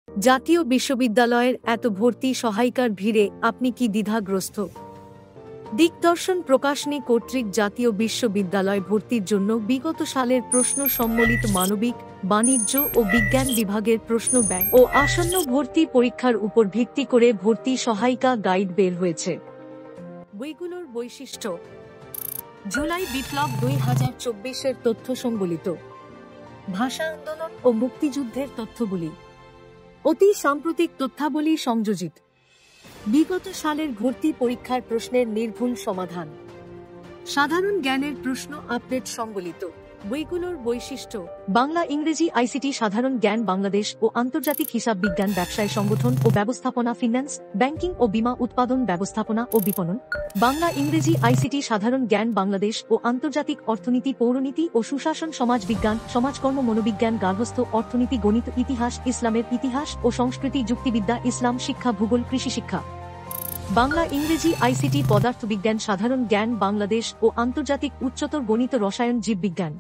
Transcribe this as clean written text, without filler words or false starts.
জাতীয় বিশ্ববিদ্যালয়ের এত ভর্তি সহায়িকার ভিড়ে আপনি কি দ্বিধাগ্রস্ত? দিকদর্শন প্রকাশনী কর্তৃক জাতীয় বিশ্ববিদ্যালয় ভর্তির জন্য বিগত সালের প্রশ্ন সম্বলিত মানবিক, বাণিজ্য ও বিজ্ঞান বিভাগের প্রশ্ন ব্যাংক ও আসন্ন ভর্তি পরীক্ষার উপর ভিত্তি করে ভর্তি সহায়িকা গাইড বের হয়েছে। বইগুলোর বৈশিষ্ট্য: জুলাই বিপ্লব 2024-এর তথ্য সম্বলিত, ভাষা আন্দোলন ও মুক্তিযুদ্ধের তথ্যগুলি, অতি সাম্প্রতিক তথ্যাবলী সংযোজিত, বিগত সালের ভর্তি পরীক্ষার প্রশ্নের নির্ভুল সমাধান, সাধারণ জ্ঞানের প্রশ্ন আপডেট সম্বলিত। বইগুলোর বৈশিষ্ট্য: বাংলা, ইংরেজি, আইসিটি, সাধারণ জ্ঞান, বাংলাদেশ ও আন্তর্জাতিক হিসাব বিজ্ঞান, ব্যবসায় সংগঠন ও ব্যবস্থাপনা, ফিন্যান্স, ব্যাংকিং ও বীমা, উৎপাদন, ব্যবস্থাপনা ও বিপণন। বাংলা, ইংরেজি, আইসিটি, সাধারণ জ্ঞান, বাংলাদেশ ও আন্তর্জাতিক অর্থনীতি, পৌরনীতি ও সুশাসন, সমাজ বিজ্ঞান, সমাজকর্ম, মনোবিজ্ঞান, গার্হস্থ্য অর্থনীতি, গণিত, ইতিহাস, ইসলামের ইতিহাস ও সংস্কৃতি, যুক্তিবিদ্যা, ইসলাম শিক্ষা, ভূগোল, কৃষি শিক্ষা। বাংলা, ইংরেজি, আইসিটি, পদার্থবিজ্ঞান, সাধারণ জ্ঞান, বাংলাদেশ ও আন্তর্জাতিক, উচ্চতর গণিত, রসায়ন, জীববিজ্ঞান।